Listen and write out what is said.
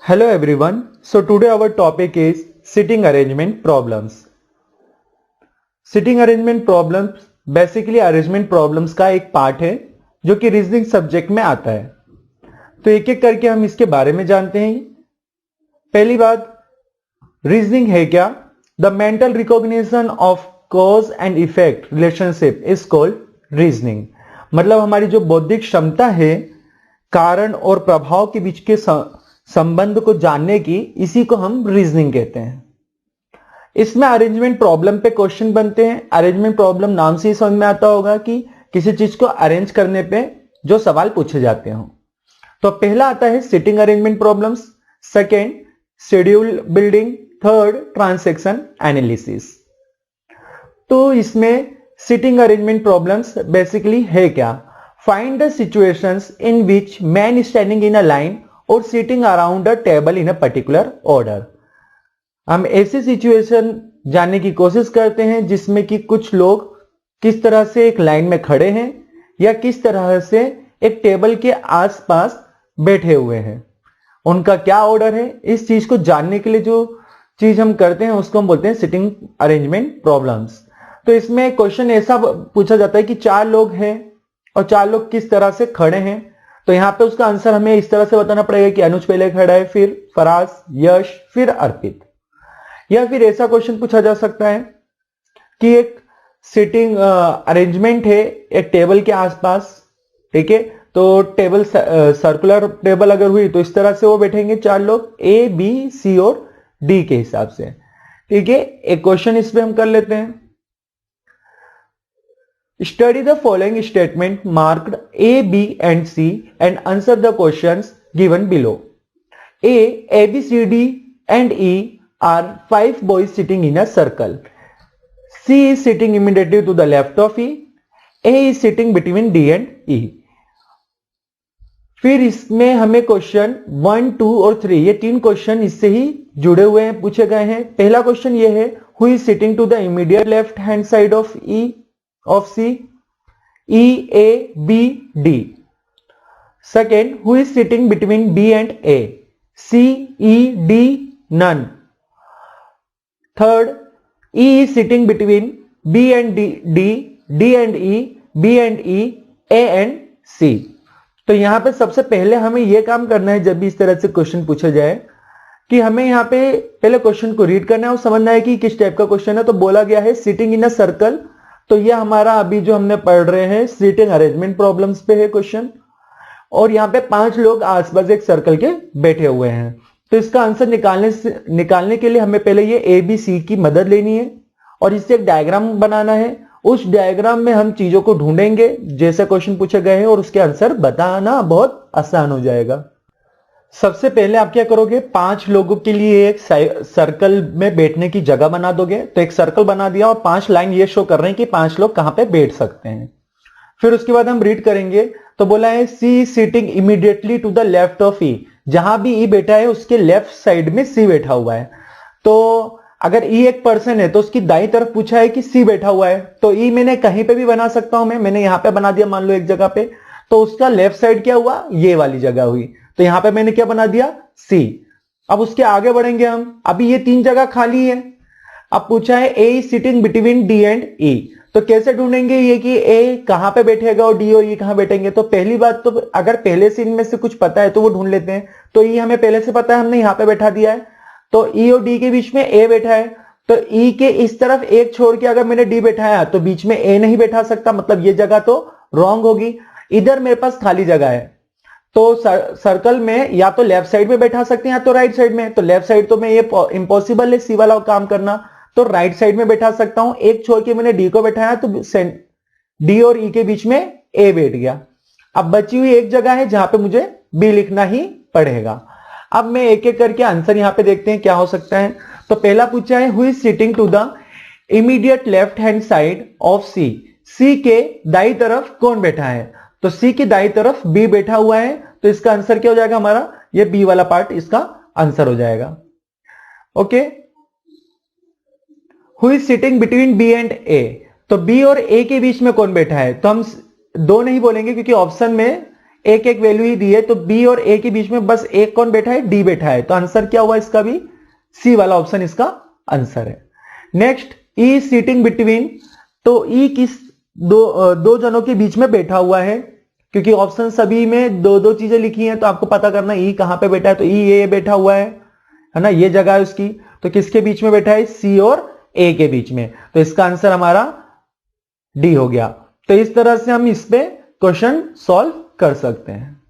Hello everyone. So today our topic is sitting arrangement problems. Sitting arrangement problems basically arrangement problems का एक part है जो कि reasoning subject में आता है। तो एक एक करके हम इसके बारे में जानते हैं। पहली बात, रीजनिंग है क्या? The mental recognition of cause and effect relationship is called reasoning. मतलब हमारी जो बौद्धिक क्षमता है कारण और प्रभाव के बीच के संबंध को जानने की, इसी को हम रीजनिंग कहते हैं। इसमें अरेंजमेंट प्रॉब्लम पे क्वेश्चन बनते हैं। अरेंजमेंट प्रॉब्लम नाम से ही समझ में आता होगा कि किसी चीज को अरेंज करने पे जो सवाल पूछे जाते हो। तो पहला आता है sitting arrangement problems, second schedule building, third transaction analysis. तो इसमें सिटिंग अरेंजमेंट प्रॉब्लम्स बेसिकली है क्या? Find the situations in which man standing in a line और sitting around a table in a particular order. हम ऐसी situation जानने की कोशिश करते हैं जिसमें कि कुछ लोग किस तरह से एक लाइन में खड़े हैं या किस तरह से एक टेबल के आसपास बैठे हुए हैं, उनका क्या ऑर्डर है। इस चीज को जानने के लिए जो चीज हम करते हैं उसको हम बोलते हैं सिटिंग अरेंजमेंट प्रॉब्लम्स। तो इसमें क्वेश्चन ऐसा पूछा जाता है कि चार लोग हैं और चार लोग किस तरह से खड़े हैं। तो यहां पे उसका आंसर हमें इस तरह से बताना पड़ेगा कि अनुज पहले खड़ा है, फिर फराज, यश, फिर अर्पित। या फिर ऐसा क्वेश्चन पूछा जा सकता है कि एक सिटिंग अरेंजमेंट है एक टेबल के आसपास, ठीक है। तो टेबल सर्कुलर टेबल अगर हुई तो इस तरह से वो बैठेंगे चार लोग, ए बी सी और डी के हिसाब से, ठीक है। एक क्वेश्चन इस पे हम कर लेते हैं। Study the following statement marked A, B and C and answer the questions given below. A, B, C, D and E are five boys sitting in a circle. C is sitting immediately to the left of E. A is sitting between D and E. फिर इसमें हमें question 1, 2 और 3 ये तीन question इससे ही जुड़े हुए हैं, पूछे गए हैं। पहला क्वेश्चन ये है, who is sitting to the immediate left hand side of E of C? E, A, B, D. Second, who is sitting between B and A? C, E, D, none. Third, E is sitting between B and D, D and E, B and E, A and C. तो यहां पे सबसे पहले हमें यह काम करना है जब भी इस तरह से क्वेश्चन पूछा जाए कि हमें यहां पे पहले क्वेश्चन को रीड करना है और समझना है कि किस टाइप का क्वेश्चन है। तो बोला गया है सिटिंग इन अ सर्कल, तो ये हमारा अभी जो हमने पढ़ रहे हैं सिटिंग अरेंजमेंट प्रॉब्लम्स पे है क्वेश्चन। और यहाँ पे पांच लोग आसपास एक सर्कल के बैठे हुए हैं। तो इसका आंसर निकालने के लिए हमें पहले ये ए बी सी की मदद लेनी है और इससे एक डायग्राम बनाना है। उस डायग्राम में हम चीजों को ढूंढेंगे जैसे क्वेश्चन पूछे गए हैं और उसके आंसर बताना बहुत आसान हो जाएगा। सबसे पहले आप क्या करोगे, पांच लोगों के लिए एक सर्कल में बैठने की जगह बना दोगे। तो एक सर्कल बना दिया और पांच लाइन ये शो कर रहे हैं कि पांच लोग कहां पे बैठ सकते हैं। फिर उसके बाद हम रीड करेंगे तो बोला है C sitting immediately to the left of E. जहां भी ई बैठा है उसके लेफ्ट साइड में सी बैठा हुआ है। तो अगर ई एक पर्सन है तो उसकी दाईं तरफ पूछा है कि सी बैठा हुआ है, तो ई मैंने कहीं पे भी बना सकता हूं। मैंने यहां पे बना दिया मान लो एक जगह पे, तो उसका लेफ्ट साइड क्या हुआ, ये वाली जगह हुई। तो यहां पे मैंने क्या बना दिया, सी। अब उसके आगे बढ़ेंगे हम, अभी ये तीन जगह खाली है। अब पूछा है A is sitting between D and E. तो कैसे ढूंढेंगे ये कि ए कहां पे बैठेगा और डी और ई कहां बैठेंगे। तो पहली बात तो अगर पहले से इनमें से कुछ पता है तो वो ढूंढ लेते हैं। तो ई हमें पहले से पता है, हमने यहां पे बैठा दिया है। तो ई और डी के बीच में ए बैठा है, तो ई के इस तरफ एक छोड़ के अगर मैंने डी बैठाया तो बीच में ए नहीं बैठा सकता, मतलब ये जगह तो रॉन्ग होगी। इधर मेरे पास खाली जगह है, तो सर्कल में या तो लेफ्ट साइड में बैठा सकते हैं या तो राइट साइड में। तो लेफ्ट साइड तो मैं ये इम्पॉसिबल है सी वाला काम करना, तो राइट साइड में बैठा सकता हूं। एक छोड़ के मैंने डी को बैठाया तो डी और ई के बीच में ए बैठ गया। अब बची हुई एक जगह है जहां पे मुझे बी लिखना ही पड़ेगा। अब मैं एक एक करके आंसर यहां पे देखते हैं क्या हो सकता है। तो पहला पूछा है who is sitting to the immediate left hand side of C. C के दाई तरफ कौन बैठा है, तो सी की दाई तरफ बी बैठा हुआ है। तो इसका आंसर क्या हो जाएगा हमारा, ये बी वाला पार्ट इसका आंसर हो जाएगा। Okay, who is sitting between B and A. तो बी और ए के बीच में कौन बैठा है, तो हम दो नहीं बोलेंगे क्योंकि ऑप्शन में एक एक वैल्यू ही दी है, तो बी और ए के बीच में बस एक कौन बैठा है, डी बैठा है, तो आंसर क्या हुआ इसका भी, सी वाला ऑप्शन इसका आंसर है। नेक्स्ट, ई सीटिंग बिटवीन, तो ई किस दो जनों के बीच में बैठा हुआ है, क्योंकि ऑप्शन सभी में दो दो चीजें लिखी हैं, तो आपको पता करना ई कहां पे बैठा है, तो ई ये बैठा हुआ है ना, ये जगह है उसकी, तो किसके बीच में बैठा है, सी और ए के बीच में, तो इसका आंसर हमारा डी हो गया। तो इस तरह से हम इस पे क्वेश्चन सॉल्व कर सकते हैं।